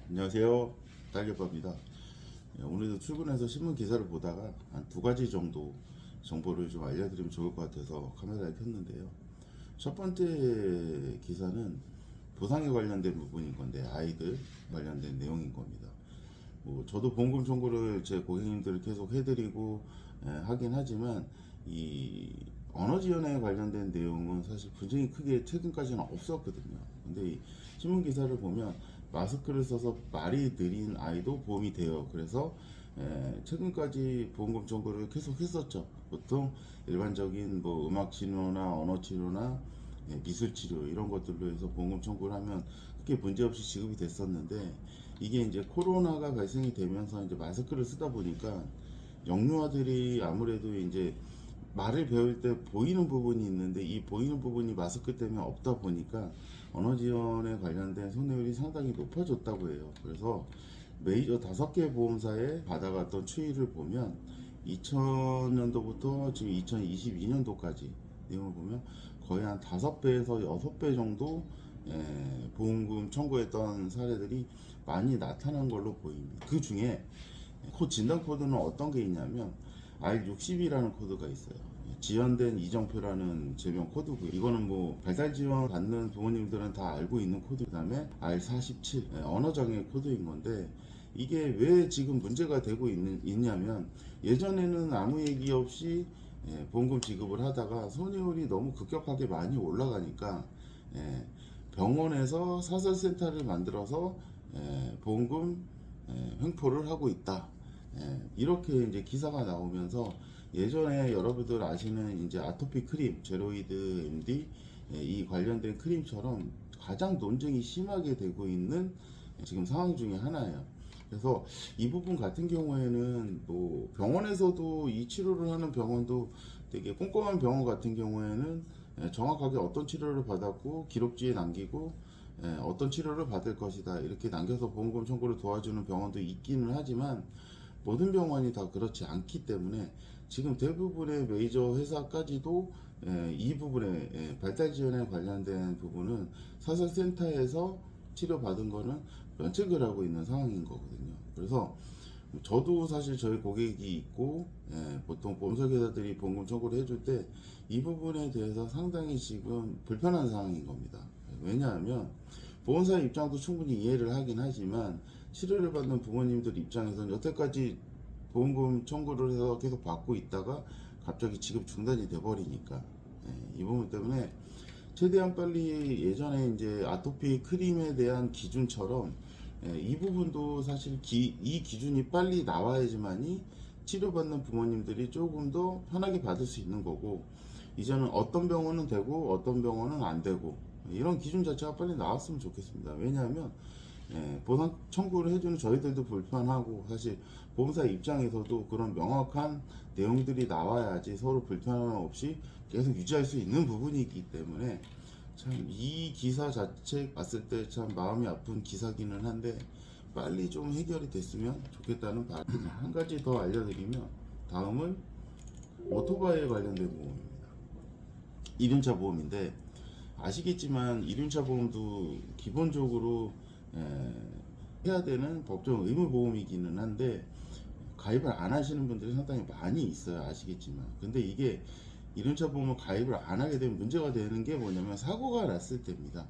안녕하세요, 딸기오빠입니다. 오늘도 출근해서 신문 기사를 보다가 한 두 가지 정도 정보를 좀 알려드리면 좋을 것 같아서 카메라를 켰는데요. 첫 번째 기사는 보상에 관련된 부분인 건데, 아이들 관련된 내용인 겁니다. 저도 보험금 청구를 제 고객님들을 계속 해드리고 하긴 하지만, 이 언어 지원에 관련된 내용은 사실 분쟁이 크게 최근까지는 없었거든요. 근데 이 신문 기사를 보면 마스크를 써서 말이 느린 아이도 보험이 돼요. 그래서 최근까지 보험금 청구를 계속 했었죠. 보통 일반적인 뭐 음악 치료나 언어 치료나 미술 치료 이런 것들로 해서 보험금 청구를 하면 크게 문제 없이 지급이 됐었는데, 이게 이제 코로나가 발생이 되면서 이제 마스크를 쓰다 보니까 영유아들이 아무래도 이제 말을 배울 때 보이는 부분이 있는데, 이 보이는 부분이 마스크 때문에 없다 보니까 언어 지원에 관련된 손해율이 상당히 높아졌다고 해요. 그래서 메이저 5개 보험사에 받아갔던 추이를 보면 2000년도부터 지금 2022년도까지 내용을 보면 거의 한 5배에서 6배 정도 보험금 청구했던 사례들이 많이 나타난 걸로 보입니다. 그 중에 진단 코드는 어떤 게 있냐면 R60이라는 코드가 있어요. 지연된 이정표라는 제명 코드고요. 이거는 뭐 발달 지원 받는 부모님들은 다 알고 있는 코드. 그 다음에 R47 언어장애 코드인 건데, 이게 왜 지금 문제가 되고 있냐면, 예전에는 아무 얘기 없이 보험금 지급을 하다가 손해율이 너무 급격하게 많이 올라가니까 병원에서 사설센터를 만들어서 보험금 횡포를 하고 있다. 이렇게 이제 기사가 나오면서, 예전에 여러분들 아시는 이제 아토피 크림, 제로이드 MD 이 관련된 크림처럼 가장 논쟁이 심하게 되고 있는 지금 상황 중에 하나예요. 그래서 이 부분 같은 경우에는 뭐 병원에서도 이 치료를 하는 병원도 되게 꼼꼼한 병원 같은 경우에는 정확하게 어떤 치료를 받았고 기록지에 남기고 어떤 치료를 받을 것이다 이렇게 남겨서 보험금 청구를 도와주는 병원도 있기는 하지만, 모든 병원이 다 그렇지 않기 때문에 지금 대부분의 메이저 회사까지도 이 부분에 발달 지원에 관련된 부분은 사설센터에서 치료받은 거는 면책을 하고 있는 상황인 거거든요. 그래서 저도 사실 저희 고객이 있고 보통 보험 설계사들이 보험금 청구를 해줄 때 이 부분에 대해서 상당히 지금 불편한 상황인 겁니다. 왜냐하면 보험사 입장도 충분히 이해를 하긴 하지만, 치료를 받는 부모님들 입장에서는 여태까지 보험금 청구를 해서 계속 받고 있다가 갑자기 지급 중단이 돼버리니까 이 부분 때문에 최대한 빨리 예전에 이제 아토피 크림에 대한 기준처럼 이 부분도 사실 이 기준이 빨리 나와야지만이 치료받는 부모님들이 조금 더 편하게 받을 수 있는 거고, 이제는 어떤 병원은 되고 어떤 병원은 안 되고 이런 기준 자체가 빨리 나왔으면 좋겠습니다. 왜냐하면 보상 청구를 해주는 저희들도 불편하고, 사실 보험사 입장에서도 그런 명확한 내용들이 나와야지 서로 불편함 없이 계속 유지할 수 있는 부분이기 때문에, 참 이 기사 자체 봤을 때 참 마음이 아픈 기사기는 한데 빨리 좀 해결이 됐으면 좋겠다는 바람. 한 가지 더 알려드리면, 다음은 오토바이에 관련된 보험입니다. 이륜차 보험인데, 아시겠지만 이륜차 보험도 기본적으로 해야 되는 법정 의무 보험이기는 한데 가입을 안 하시는 분들이 상당히 많이 있어요. 아시겠지만. 근데 이게 이륜차 보험을 가입을 안 하게 되면 문제가 되는 게 뭐냐면, 사고가 났을 때입니다.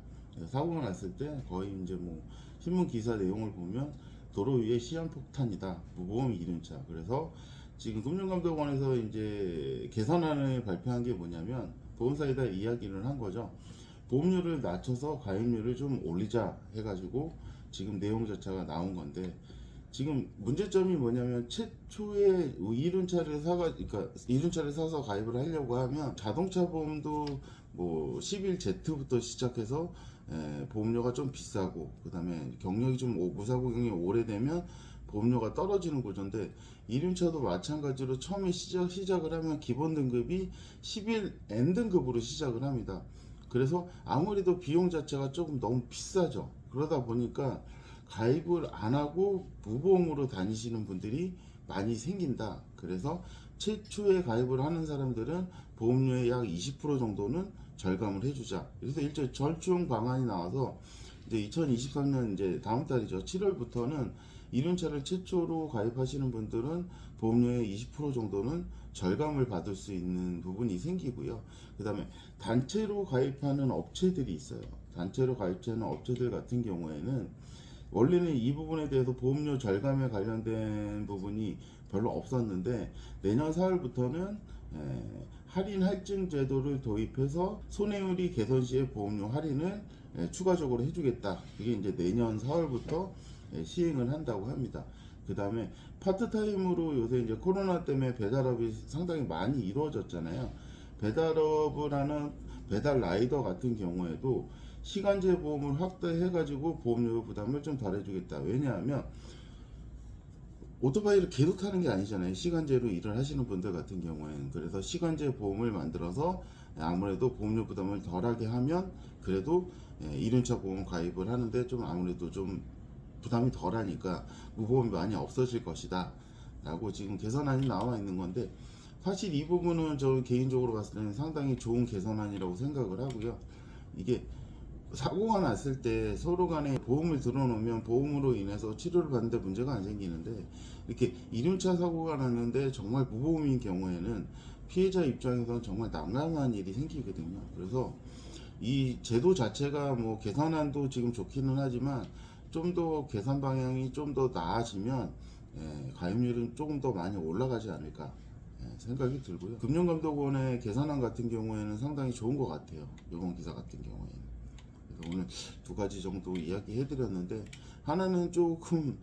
사고가 났을 때 거의 이제 뭐 신문 기사 내용을 보면 도로 위에 시한폭탄이다, 무보험 이륜차. 그래서 지금 금융감독원에서 이제 개선안을 발표한 게 뭐냐면, 보험사에다 이야기를 한 거죠. 보험료를 낮춰서 가입률을 좀 올리자 해가지고 지금 내용 자체가 나온 건데, 지금 문제점이 뭐냐면, 최초에 이륜차를 그러니까 이륜차를 사서 가입을 하려고 하면 자동차 보험도 뭐 11Z부터 시작해서 보험료가 좀 비싸고, 그 다음에 경력이 좀 무사고 경력이 오래되면 보험료가 떨어지는 구조인데, 이륜차도 마찬가지로 처음에 시작을 하면 기본 등급이 11N 등급으로 시작을 합니다. 그래서 아무래도 비용 자체가 조금 너무 비싸죠. 그러다 보니까 가입을 안 하고 무보험으로 다니시는 분들이 많이 생긴다. 그래서 최초에 가입을 하는 사람들은 보험료의 약 20% 정도는 절감을 해주자. 그래서 일종의 절충 방안이 나와서 이제 2023년 이제 다음 달이죠. 7월부터는 이륜차를 최초로 가입하시는 분들은 보험료의 20% 정도는 절감을 받을 수 있는 부분이 생기고요. 그 다음에 단체로 가입하는 업체들이 있어요. 단체로 가입하는 업체들 같은 경우에는 원래는 이 부분에 대해서 보험료 절감에 관련된 부분이 별로 없었는데 내년 4월부터는 할인 할증 제도를 도입해서 손해율이 개선 시에 보험료 할인을 추가적으로 해주겠다. 이게 이제 내년 4월부터 시행을 한다고 합니다. 그 다음에 파트타임으로 요새 이제 코로나 때문에 배달업이 상당히 많이 이루어졌잖아요. 배달업을 하는 배달 라이더 같은 경우에도 시간제 보험을 확대해가지고 보험료 부담을 좀 덜해주겠다. 왜냐하면 오토바이를 계속 타는 게 아니잖아요. 시간제로 일을 하시는 분들 같은 경우에는. 그래서 시간제 보험을 만들어서 아무래도 보험료 부담을 덜하게 하면 그래도 이륜차 보험 가입을 하는데 좀 아무래도 좀 부담이 덜하니까 무보험이 많이 없어질 것이다 라고 지금 개선안이 나와 있는 건데, 사실 이 부분은 저 개인적으로 봤을 때는 상당히 좋은 개선안이라고 생각을 하고요. 이게 사고가 났을 때 서로 간에 보험을 들어놓으면 보험으로 인해서 치료를 받는데 문제가 안 생기는데, 이렇게 이륜차 사고가 났는데 정말 무보험인 경우에는 피해자 입장에서는 정말 난감한 일이 생기거든요. 그래서 이 제도 자체가 뭐 개선안도 지금 좋기는 하지만 좀 더 개선 방향이 좀 더 나아지면 가입률은 조금 더 많이 올라가지 않을까 생각이 들고요. 금융감독원의 개선안 같은 경우에는 상당히 좋은 것 같아요. 이번 기사 같은 경우에는. 그래서 오늘 두 가지 정도 이야기 해드렸는데, 하나는 조금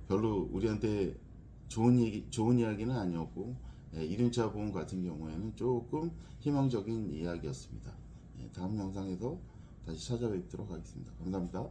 별로 우리한테 좋은 이야기는 아니었고, 이륜차 보험 같은 경우에는 조금 희망적인 이야기였습니다. 다음 영상에서 다시 찾아뵙도록 하겠습니다. 감사합니다.